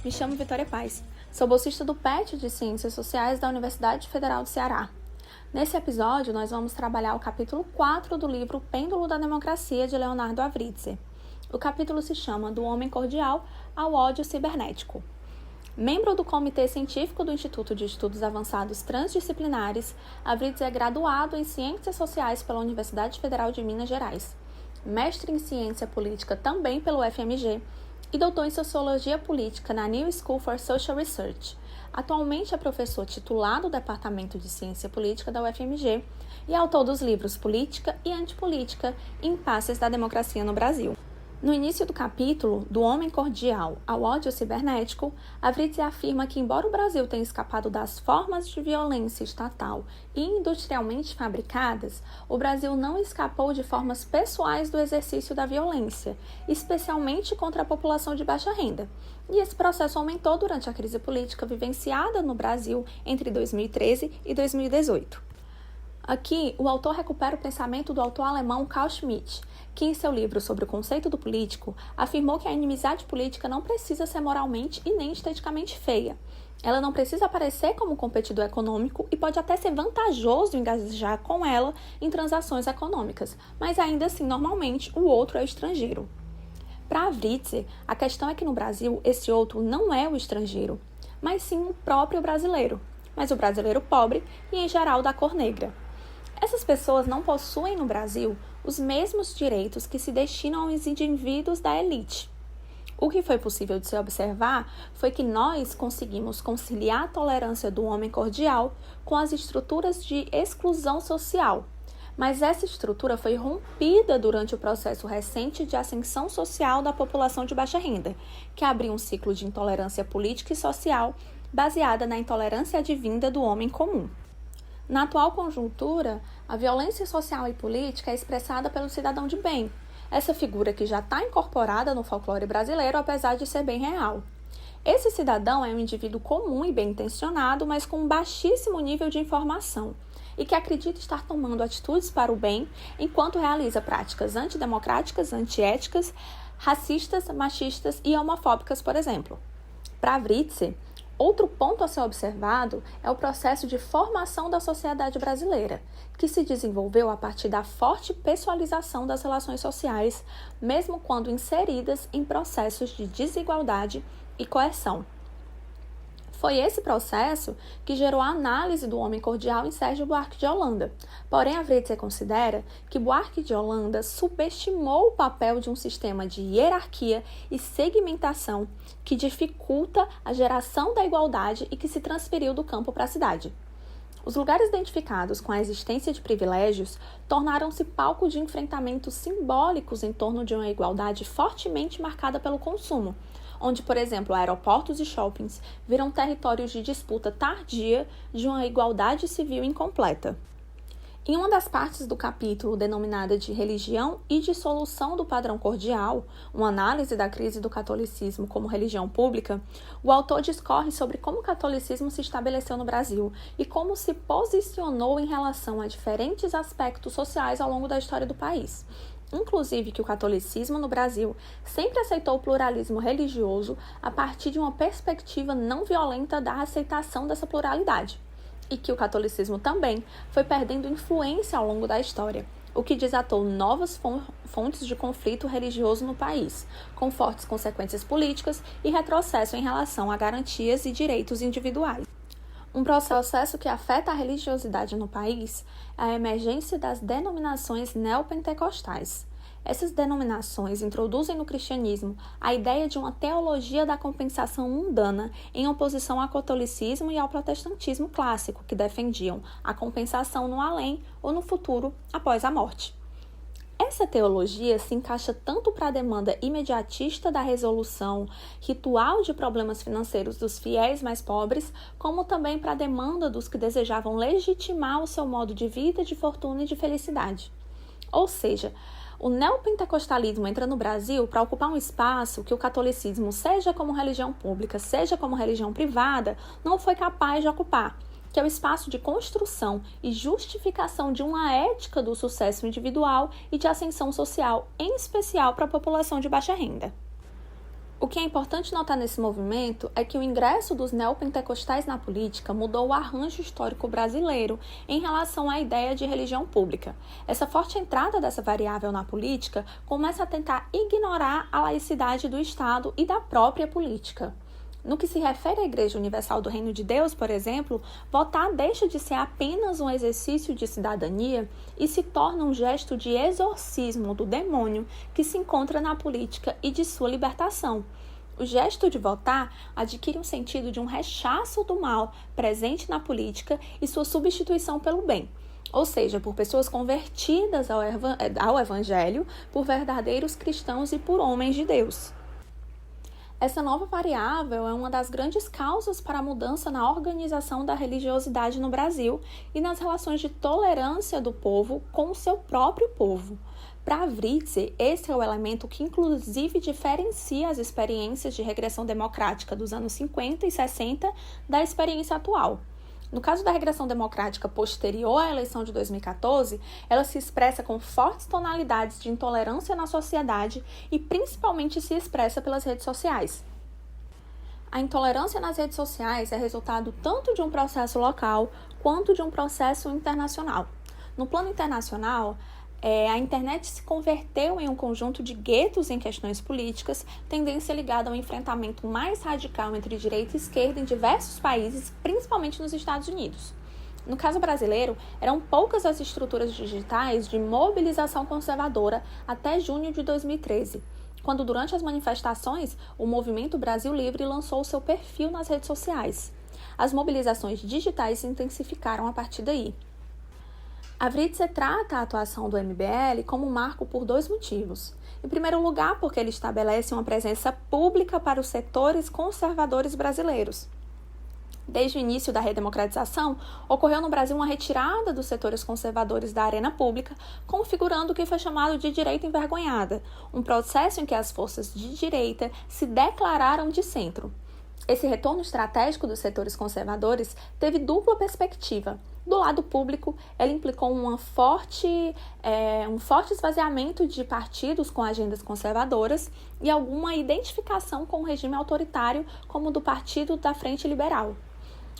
Me chamo Vitória Paz. Sou bolsista do PET de Ciências Sociais da Universidade Federal do Ceará. Nesse episódio, nós vamos trabalhar o capítulo 4 do livro Pêndulo da Democracia, de Leonardo Avritzer. O capítulo se chama Do Homem Cordial ao Ódio Cibernético. Membro do Comitê Científico do Instituto de Estudos Avançados Transdisciplinares, Avritzer é graduado em Ciências Sociais pela Universidade Federal de Minas Gerais, mestre em Ciência Política também pelo UFMG e doutor em Sociologia Política na New School for Social Research. Atualmente é professor titular do Departamento de Ciência Política da UFMG e autor dos livros Política e Antipolítica, Impasses da Democracia no Brasil. No início do capítulo, Do Homem Cordial ao Ódio Cibernético, Avritzer afirma que, embora o Brasil tenha escapado das formas de violência estatal e industrialmente fabricadas, o Brasil não escapou de formas pessoais do exercício da violência, especialmente contra a população de baixa renda. E esse processo aumentou durante a crise política vivenciada no Brasil entre 2013 e 2018. Aqui, o autor recupera o pensamento do autor alemão Carl Schmitt, que em seu livro sobre o conceito do político, afirmou que a inimizade política não precisa ser moralmente e nem esteticamente feia. Ela não precisa aparecer como um competidor econômico e pode até ser vantajoso engajar com ela em transações econômicas, mas ainda assim, normalmente, o outro é o estrangeiro. Para Avritzer, a questão é que no Brasil, esse outro não é o estrangeiro, mas sim o próprio brasileiro, mas o brasileiro pobre e, em geral, da cor negra. Essas pessoas não possuem no Brasil os mesmos direitos que se destinam aos indivíduos da elite. O que foi possível de se observar foi que nós conseguimos conciliar a tolerância do homem cordial com as estruturas de exclusão social, mas essa estrutura foi rompida durante o processo recente de ascensão social da população de baixa renda, que abriu um ciclo de intolerância política e social baseada na intolerância advinda do homem comum. Na atual conjuntura, a violência social e política é expressada pelo cidadão de bem, essa figura que já está incorporada no folclore brasileiro, apesar de ser bem real. Esse cidadão é um indivíduo comum e bem-intencionado, mas com um baixíssimo nível de informação, e que acredita estar tomando atitudes para o bem, enquanto realiza práticas antidemocráticas, antiéticas, racistas, machistas e homofóbicas, por exemplo. Para Avritzer, outro ponto a ser observado é o processo de formação da sociedade brasileira, que se desenvolveu a partir da forte pessoalização das relações sociais, mesmo quando inseridas em processos de desigualdade e coerção. Foi esse processo que gerou a análise do homem cordial em Sérgio Buarque de Holanda. Porém, Avritzer considera que Buarque de Holanda subestimou o papel de um sistema de hierarquia e segmentação que dificulta a geração da igualdade e que se transferiu do campo para a cidade. Os lugares identificados com a existência de privilégios tornaram-se palco de enfrentamentos simbólicos em torno de uma igualdade fortemente marcada pelo consumo, onde, por exemplo, aeroportos e shoppings viram territórios de disputa tardia de uma igualdade civil incompleta. Em uma das partes do capítulo denominada de Religião e Dissolução do Padrão Cordial, uma análise da crise do catolicismo como religião pública, o autor discorre sobre como o catolicismo se estabeleceu no Brasil e como se posicionou em relação a diferentes aspectos sociais ao longo da história do país. Inclusive que o catolicismo no Brasil sempre aceitou o pluralismo religioso a partir de uma perspectiva não violenta da aceitação dessa pluralidade, e que o catolicismo também foi perdendo influência ao longo da história, o que desatou novas fontes de conflito religioso no país, com fortes consequências políticas e retrocesso em relação a garantias e direitos individuais. Um processo que afeta a religiosidade no país é a emergência das denominações neopentecostais. Essas denominações introduzem no cristianismo a ideia de uma teologia da compensação mundana em oposição ao catolicismo e ao protestantismo clássico, que defendiam a compensação no além ou no futuro após a morte. Essa teologia se encaixa tanto para a demanda imediatista da resolução ritual de problemas financeiros dos fiéis mais pobres, como também para a demanda dos que desejavam legitimar o seu modo de vida, de fortuna e de felicidade. Ou seja, o neopentecostalismo entra no Brasil para ocupar um espaço que o catolicismo, seja como religião pública, seja como religião privada, não foi capaz de ocupar, que é o espaço de construção e justificação de uma ética do sucesso individual e de ascensão social, em especial para a população de baixa renda. O que é importante notar nesse movimento é que o ingresso dos neopentecostais na política mudou o arranjo histórico brasileiro em relação à ideia de religião pública. Essa forte entrada dessa variável na política começa a tentar ignorar a laicidade do Estado e da própria política. No que se refere à Igreja Universal do Reino de Deus, por exemplo, votar deixa de ser apenas um exercício de cidadania e se torna um gesto de exorcismo do demônio que se encontra na política e de sua libertação. O gesto de votar adquire um sentido de um rechaço do mal presente na política e sua substituição pelo bem, ou seja, por pessoas convertidas ao Evangelho, por verdadeiros cristãos e por homens de Deus. Essa nova variável é uma das grandes causas para a mudança na organização da religiosidade no Brasil e nas relações de tolerância do povo com o seu próprio povo. Para Writzer, esse é o elemento que inclusive diferencia as experiências de regressão democrática dos anos 50 e 60 da experiência atual. No caso da regressão democrática posterior à eleição de 2014, ela se expressa com fortes tonalidades de intolerância na sociedade e principalmente se expressa pelas redes sociais. A intolerância nas redes sociais é resultado tanto de um processo local quanto de um processo internacional. No plano internacional, a internet se converteu em um conjunto de guetos em questões políticas, tendência ligada ao enfrentamento mais radical entre direita e esquerda em diversos países, principalmente nos Estados Unidos. No caso brasileiro, eram poucas as estruturas digitais de mobilização conservadora até junho de 2013, quando durante as manifestações, o Movimento Brasil Livre lançou seu perfil nas redes sociais. As mobilizações digitais se intensificaram a partir daí. A Writzer trata a atuação do MBL como marco por dois motivos. Em primeiro lugar, porque ele estabelece uma presença pública para os setores conservadores brasileiros. Desde o início da redemocratização, ocorreu no Brasil uma retirada dos setores conservadores da arena pública, configurando o que foi chamado de direita envergonhada, um processo em que as forças de direita se declararam de centro. Esse retorno estratégico dos setores conservadores teve dupla perspectiva. Do lado público, ela implicou um forte esvaziamento de partidos com agendas conservadoras e alguma identificação com o regime autoritário, como o do Partido da Frente Liberal.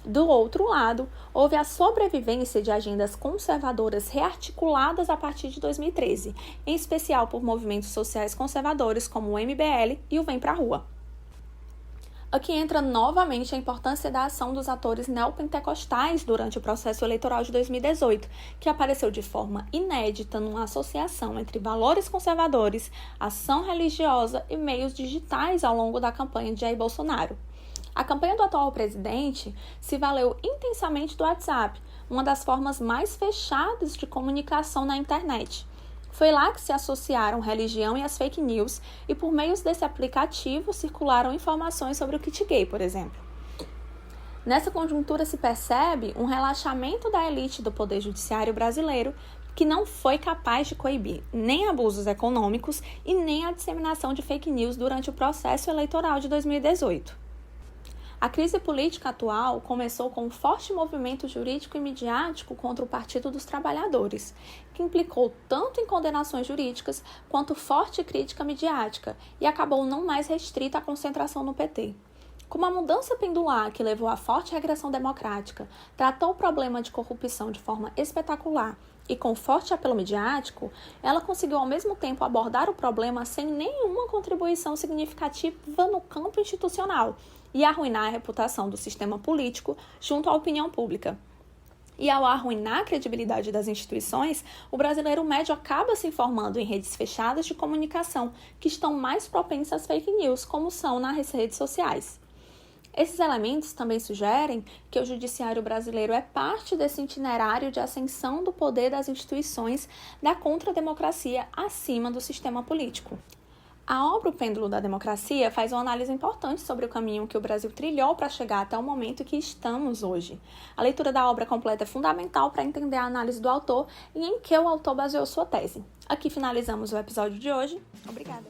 Do outro lado, houve a sobrevivência de agendas conservadoras rearticuladas a partir de 2013, em especial por movimentos sociais conservadores como o MBL e o Vem Pra Rua. Aqui entra novamente a importância da ação dos atores neopentecostais durante o processo eleitoral de 2018, que apareceu de forma inédita numa associação entre valores conservadores, ação religiosa e meios digitais ao longo da campanha de Jair Bolsonaro. A campanha do atual presidente se valeu intensamente do WhatsApp, uma das formas mais fechadas de comunicação na internet. Foi lá que se associaram religião e as fake news e por meios desse aplicativo circularam informações sobre o kit gay, por exemplo. Nessa conjuntura se percebe um relaxamento da elite do poder judiciário brasileiro que não foi capaz de coibir nem abusos econômicos e nem a disseminação de fake news durante o processo eleitoral de 2018. A crise política atual começou com um forte movimento jurídico e midiático contra o Partido dos Trabalhadores, que implicou tanto em condenações jurídicas quanto forte crítica midiática e acabou não mais restrita à concentração no PT. Como a mudança pendular que levou à forte regressão democrática tratou o problema de corrupção de forma espetacular e com forte apelo midiático, ela conseguiu ao mesmo tempo abordar o problema sem nenhuma contribuição significativa no campo institucional e arruinar a reputação do sistema político junto à opinião pública. E ao arruinar a credibilidade das instituições, o brasileiro médio acaba se informando em redes fechadas de comunicação que estão mais propensas às fake news, como são nas redes sociais. Esses elementos também sugerem que o judiciário brasileiro é parte desse itinerário de ascensão do poder das instituições da contrademocracia acima do sistema político. A obra O Pêndulo da Democracia faz uma análise importante sobre o caminho que o Brasil trilhou para chegar até o momento em que estamos hoje. A leitura da obra completa é fundamental para entender a análise do autor e em que o autor baseou sua tese. Aqui finalizamos o episódio de hoje. Obrigada!